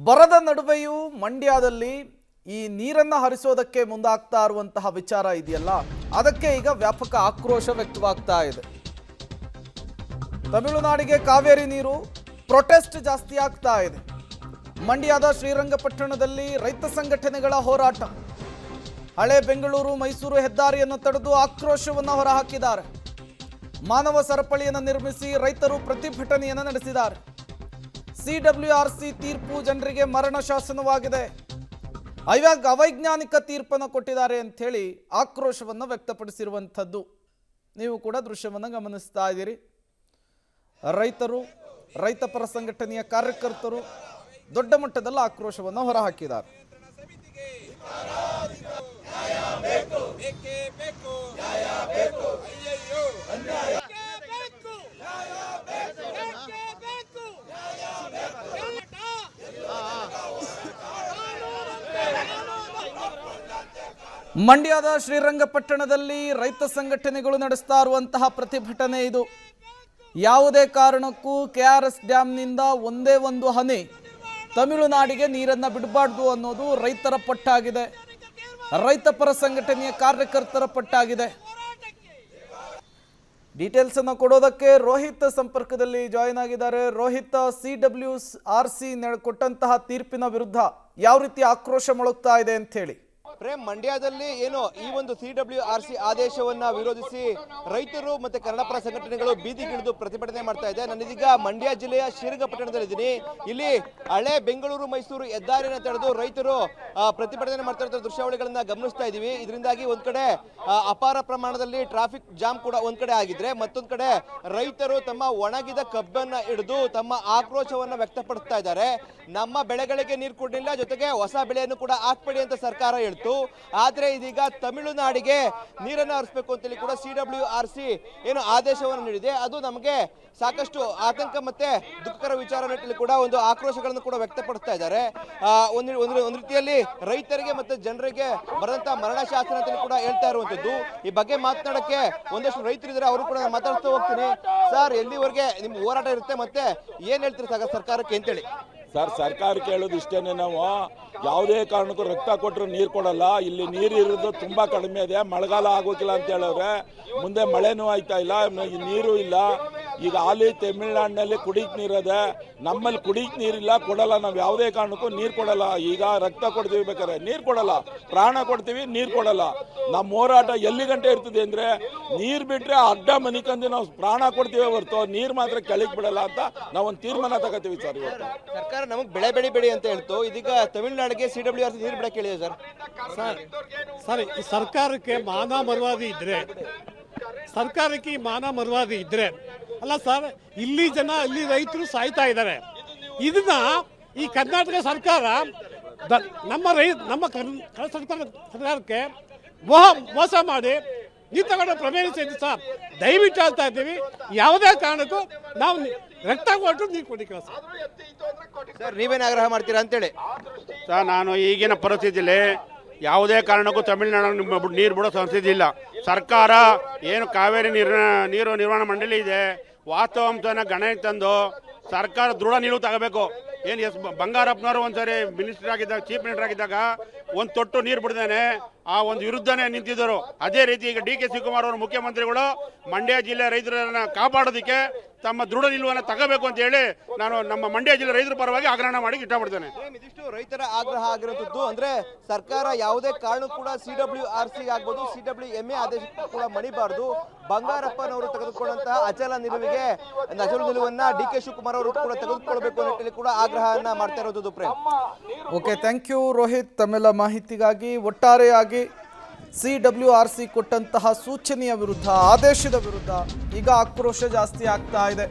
ಬರದ ನಡುವೆಯೂ ಮಂಡ್ಯದಲ್ಲಿ ಈ ನೀರನ್ನು ಹರಿಸೋದಕ್ಕೆ ಮುಂದಾಗ್ತಾ ಇರುವಂತಹ ವಿಚಾರ ಇದೆಯಲ್ಲ, ಅದಕ್ಕೆ ಈಗ ವ್ಯಾಪಕ ಆಕ್ರೋಶ ವ್ಯಕ್ತವಾಗ್ತಾ ಇದೆ. ತಮಿಳುನಾಡಿಗೆ ಕಾವೇರಿ ನೀರು ಪ್ರೊಟೆಸ್ಟ್ ಜಾಸ್ತಿ ಆಗ್ತಾ ಇದೆ. ಮಂಡ್ಯದ ಶ್ರೀರಂಗಪಟ್ಟಣದಲ್ಲಿ ರೈತ ಸಂಘಟನೆಗಳ ಹೋರಾಟ. ಹಳೆ ಬೆಂಗಳೂರು ಮೈಸೂರು ಹೆದ್ದಾರಿಯನ್ನು ತಡೆದು ಆಕ್ರೋಶವನ್ನು ಹೊರಹಾಕಿದ್ದಾರೆ. ಮಾನವ ಸರಪಳಿಯನ್ನು ನಿರ್ಮಿಸಿ ರೈತರು ಪ್ರತಿಭಟನೆಯನ್ನು ನಡೆಸಿದ್ದಾರೆ. ಸಿಡಬ್ಲ್ಯೂಆರ್ಸಿ ತೀರ್ಪು ಜನರಿಗೆ ಮರಣ ಶಾಸನವಾಗಿದೆ, ಅವೈಜ್ಞಾನಿಕ ತೀರ್ಪನ್ನು ಕೊಟ್ಟಿದ್ದಾರೆ ಅಂಥೇಳಿ ಆಕ್ರೋಶವನ್ನು ವ್ಯಕ್ತಪಡಿಸಿರುವಂಥದ್ದು ನೀವು ಕೂಡ ದೃಶ್ಯವನ್ನು ಗಮನಿಸ್ತಾ ಇದ್ದೀರಿ. ರೈತರು, ರೈತ ಪರ ಸಂಘಟನೆಯ ಕಾರ್ಯಕರ್ತರು ದೊಡ್ಡ ಮಟ್ಟದಲ್ಲಿ ಆಕ್ರೋಶವನ್ನು ಹೊರಹಾಕಿದ್ದಾರೆ. ಮಂಡ್ಯದ ಶ್ರೀರಂಗಪಟ್ಟಣದಲ್ಲಿ ರೈತ ಸಂಘಟನೆಗಳು ನಡೆಸ್ತಾ ಇರುವಂತಹ ಪ್ರತಿಭಟನೆ ಇದು. ಯಾವುದೇ ಕಾರಣಕ್ಕೂ ಕೆಆರ್ಎಸ್ ಡ್ಯಾಂನಿಂದ ಒಂದೇ ಒಂದು ಹನಿ ತಮಿಳುನಾಡಿಗೆ ನೀರನ್ನು ಬಿಡಬಾರ್ದು ಅನ್ನೋದು ರೈತರ ಪಟ್ಟಾಗಿದೆ, ರೈತ ಪರ ಸಂಘಟನೆಯ ಕಾರ್ಯಕರ್ತರ ಪಟ್ಟಾಗಿದೆ. ಡೀಟೇಲ್ಸ್ ಅನ್ನು ಕೊಡೋದಕ್ಕೆ ರೋಹಿತ್ ಸಂಪರ್ಕದಲ್ಲಿ ಜಾಯಿನ್ ಆಗಿದ್ದಾರೆ. ರೋಹಿತ್, ಸಿಡಬ್ಲ್ಯೂಆರ್ಸಿ ಕೊಟ್ಟಂತಹ ತೀರ್ಪಿನ ವಿರುದ್ಧ ಯಾವ ರೀತಿ ಆಕ್ರೋಶ ಮೊಳಗ್ತಾ ಇದೆ ಅಂತ ಹೇಳಿ. ಪ್ರೇಮ್, ಮಂಡ್ಯದಲ್ಲಿ ಏನು ಈ ಒಂದು ಸಿಡಬ್ಲ್ಯೂಆರ್ಸಿ ಆದೇಶವನ್ನ ವಿರೋಧಿಸಿ ರೈತರು ಮತ್ತೆ ಕನ್ನಡಪರ ಸಂಘಟನೆಗಳು ಬೀದಿಗಿಳಿದು ಪ್ರತಿಭಟನೆ ಮಾಡ್ತಾ ಇದೆ. ನಾನೀಗ ಮಂಡ್ಯ ಜಿಲ್ಲೆಯ ಶ್ರೀರಂಗಪಟ್ಟಣದಲ್ಲಿದ್ದೀನಿ. ಇಲ್ಲಿ ಹಳೆ ಬೆಂಗಳೂರು ಮೈಸೂರು ಹೆದ್ದಾರಿಯನ್ನು ತಡೆದು ರೈತರು ಪ್ರತಿಭಟನೆ ಮಾಡ್ತಾ ಇರೋ ದೃಶ್ಯಾವಳಿಗಳನ್ನ ಗಮನಿಸ್ತಾ ಇದೀವಿ. ಇದರಿಂದಾಗಿ ಒಂದ್ ಕಡೆ ಅಪಾರ ಪ್ರಮಾಣದಲ್ಲಿ ಟ್ರಾಫಿಕ್ ಜಾಮ್ ಕೂಡ ಒಂದ್ ಕಡೆ ಆಗಿದ್ರೆ, ಮತ್ತೊಂದ್ ಕಡೆ ರೈತರು ತಮ್ಮ ಒಣಗಿದ ಕಬ್ಬನ್ನ ಹಿಡಿದು ತಮ್ಮ ಆಕ್ರೋಶವನ್ನ ವ್ಯಕ್ತಪಡಿಸ್ತಾ ಇದ್ದಾರೆ. ನಮ್ಮ ಬೆಳೆಗಳಿಗೆ ನೀರು ಕೊಡಲಿಲ್ಲ, ಜೊತೆಗೆ ಹೊಸ ಬೆಳೆಯನ್ನು ಕೂಡ ಹಾಕ್ಬೇಡಿ ಅಂತ ಸರ್ಕಾರ ಹೇಳ್ತು. ಆದ್ರೆ ಇದೀಗ ತಮಿಳುನಾಡಿಗೆ ನೀರನ್ನು ಹರಿಸಬೇಕು ಅಂತೇಳಿ ಕೂಡ ಸಿಡಬ್ಲ್ಯೂಆರ್ಸಿ ಏನು ಆದೇಶವನ್ನು ನೀಡಿದೆ, ಅದು ನಮಗೆ ಸಾಕಷ್ಟು ಆತಂಕ ಮತ್ತೆ ದುಃಖಕರ ವಿಚಾರ ನಿಟ್ಟಿನಲ್ಲಿ ಕೂಡ ಒಂದು ಆಕ್ರೋಶಗಳನ್ನು ಕೂಡ ವ್ಯಕ್ತಪಡಿಸ್ತಾ ಇದ್ದಾರೆ. ಒಂದು ರೀತಿಯಲ್ಲಿ ರೈತರಿಗೆ ಮತ್ತೆ ಜನರಿಗೆ ಬರೆದಂತ ಮರಣ ಶಾಸನ ಅಂತೇಳಿ ಕೂಡ ಹೇಳ್ತಾ ಇರುವಂತದ್ದು. ಈ ಬಗ್ಗೆ ಮಾತನಾಡಕ್ಕೆ ಒಂದಷ್ಟು ರೈತರಿದ್ದಾರೆ, ಅವರು ಕೂಡ ಮಾತಾಡ್ತಾ ಹೋಗ್ತೀನಿ. ಸರ್, ಎಲ್ಲಿವರೆಗೆ ನಿಮ್ ಹೋರಾಟ ಇರುತ್ತೆ ಮತ್ತೆ ಏನ್ ಹೇಳ್ತೀರಿ ಸರ್ಕಾರಕ್ಕೆ ಅಂತೇಳಿ? ಸರ್, ಸರ್ಕಾರಕ್ಕೆ ಹೇಳೋದು ಇಷ್ಟೇನೆ, ನಾವು ಯಾವುದೇ ಕಾರಣಕ್ಕೂ ರಕ್ತ ಕೊಟ್ಟರು ನೀರು ಕೊಡಲ್ಲ. ಇಲ್ಲಿ ನೀರು ಇರೋದು ತುಂಬ ಕಡಿಮೆ ಇದೆ, ಮಳೆಗಾಲ ಆಗೋಕಿಲ್ಲ ಅಂತ ಹೇಳವ್ರೆ. ಮುಂದೆ ಮಳೆನೂ ಆಯ್ತಾ ಇಲ್ಲ, ನೀರು ಇಲ್ಲ. ಈಗ ಅಲ್ಲಿ ತಮಿಳ್ನಾಡಿನಲ್ಲಿ ಕುಡಿಕ್ ನೀರದೆ, ನಮ್ಮಲ್ಲಿ ಕುಡಿಕ್ ನೀರಿಲ್ಲ, ಕೊಡಲ್ಲ. ನಾವು ಯಾವುದೇ ಕಾರಣಕ್ಕೂ ನೀರು ಕೊಡಲ್ಲ. ಈಗ ರಕ್ತ ಕೊಡ್ತೀವಿ, ಬೇಕಾದ್ರೆ ನೀರು ಕೊಡಲ್ಲ, ಪ್ರಾಣ ಕೊಡ್ತೀವಿ, ನೀರು ಕೊಡಲ್ಲ. ನಮ್ಮ ಹೋರಾಟ ಎಲ್ಲಿ ಗಂಟೆ ಇರ್ತದೆ ಅಂದರೆ, ನೀರು ಬಿಟ್ಟರೆ ಅಡ್ಡ ಮನಿಕಂದು ನಾವು ಪ್ರಾಣ ಕೊಡ್ತೀವಿ ಹೊರತು ನೀರು ಮಾತ್ರ ಕೆಳಗೆ ಬಿಡಲ್ಲ ಅಂತ ನಾವೊಂದು ತೀರ್ಮಾನ ತಗೋತೀವಿ ಸರ್. ಇವತ್ತು ಸರ್ಕಾರ ನಮಗೆ ಬೆಳೆ ಬೆಳಿ ಅಂತ ಹೇಳ್ತು, ಇದೀಗ ತಮಿಳುನಾಡಿಗೆ ಸಿಡಬ್ಲ್ಯೂಆರ್ಸಿ ನೀರು ಬಿಡಕ್ಕೆ ಹೇಳಿದೆ ಸರ್. ಸರ್, ಈ ಸರ್ಕಾರಕ್ಕೆ ಮಾನ ಮರ್ಯಾದೆ ಇದ್ರೆ, ಸರ್ಕಾರಕ್ಕೆ ಈ ಮಾನ ಮರ್ಯಾದೆ ಇದ್ರೆ ಅಲ್ಲ ಸರ್, ಇಲ್ಲಿ ಜನ, ಇಲ್ಲಿ ರೈತರು ಸಾಯ್ತಾ ಇದ್ದಾರೆ. ಇದನ್ನ ಈ ಕರ್ನಾಟಕ ಸರ್ಕಾರ ನಮ್ಮ ಸರ್ಕಾರಕ್ಕೆ ಮೋಸ ಮಾಡಿ ನೀವು ತಗೊಂಡು ಪ್ರಮೇಯಿಸಿದ್ದು ಸರ್. ದಯವಿಟ್ಟು ಹೇಳ್ತಾ ಇದ್ದೀವಿ, ಯಾವುದೇ ಕಾರಣಕ್ಕೂ ನಾವು ರಕ್ತ ಕೊಟ್ಟು ನೀವು ಕೊಡಿಲ್ಲ ಸರ್. ನೀವೇನು ಆಗ್ರಹ ಮಾಡ್ತೀರಾ ಅಂತೇಳಿ? ಸರ್, ನಾನು ಈಗಿನ ಪರಿಸ್ಥಿತಿಯಲ್ಲಿ ಯಾವುದೇ ಕಾರಣಕ್ಕೂ ತಮಿಳುನಾಡು ನೀರು ಬಿಡೋ ಸಂಸ್ಥೆ ಇಲ್ಲ. ಸರ್ಕಾರ ಏನು ಕಾವೇರಿ ನೀರು ನಿರ್ವಹಣಾ ಮಂಡಳಿ ಇದೆ, ವಾಸ್ತವಾಂಶನ ಗಣನೆಗೆ ತಂದು ಸರ್ಕಾರ ದೃಢ ನಿಲುವು ತಗೋಬೇಕು. ಏನು ಬಂಗಾರಪ್ಪನವರು ಒಂದ್ಸರಿ ಮಿನಿಸ್ಟರ್ ಆಗಿದ್ದಾಗ, ಚೀಫ್ ಮಿನಿಸ್ಟರ್ ಆಗಿದ್ದಾಗ ಒಂದು ತೊಟ್ಟು ನೀರು ಬಿಡ್ದೇನೆ ಆ ಒಂದು ವಿರುದ್ಧನೇ ನಿಂತಿದ್ದರು. ಅದೇ ರೀತಿ ಈಗ ಡಿ ಕೆ ಶಿವಕುಮಾರ್ ಅವರು ಮುಖ್ಯಮಂತ್ರಿಗಳು ಮಂಡ್ಯ ಜಿಲ್ಲೆ ರೈತರನ್ನ ಕಾಪಾಡೋದಕ್ಕೆ ತಮ್ಮ ದೃಢ ನಿಲುವನ್ನು ತಗೋಬೇಕು ಅಂತ ಹೇಳಿ ನಾನು ನಮ್ಮ ಮಂಡ್ಯ ಜಿಲ್ಲೆ ರೈತರ ಪರವಾಗಿ ಆಗ್ರಹ ಮಾಡಿ ಇಷ್ಟಪಡ್ತೇನೆ. ಇದಿಷ್ಟು ರೈತರ ಆಗ್ರಹ ಆಗಿರುವಂತದ್ದು. ಅಂದ್ರೆ ಸರ್ಕಾರ ಯಾವುದೇ ಕಾರಣ ಕೂಡ ಸಿಡಬ್ಲ್ಯೂಆರ್ಸಿ ಆಗ್ಬೋದು, ಸಿಡಬ್ಲ್ಯೂಎಂಎ ಆದೇಶ ಕೂಡ ಮಣಿಬಾರದು. ಬಂಗಾರಪ್ಪನವರು ತೆಗೆದುಕೊಂಡಂತಹ ಅಚಲ ನಿಲುವನ್ನ ಡಿ ಕೆ ಶಿವಕುಮಾರ್ ಅವರು ಕೂಡ ತೆಗೆದುಕೊಳ್ಬೇಕು ಅನ್ನೋ ಕೂಡ ಆಗ್ರಹವನ್ನ ಮಾಡ್ತಾ ಇರೋದು. Prem, okay, thank you Rohit ತಮ್ಮೆಲ್ಲ ಮಾಹಿತಿಗಾಗಿ. ಒಟ್ಟಾರೆಯಾಗಿ ಸಿಡಬ್ಲ್ಯೂಆರ್ಸಿ ಕೊಟ್ಟಂತಹ ಸೂಚನೆಯ ವಿರುದ್ಧ, ಆದೇಶದ ವಿರುದ್ಧ ಈಗ ಆಕ್ರೋಶ ಜಾಸ್ತಿ ಆಗ್ತಾ ಇದೆ.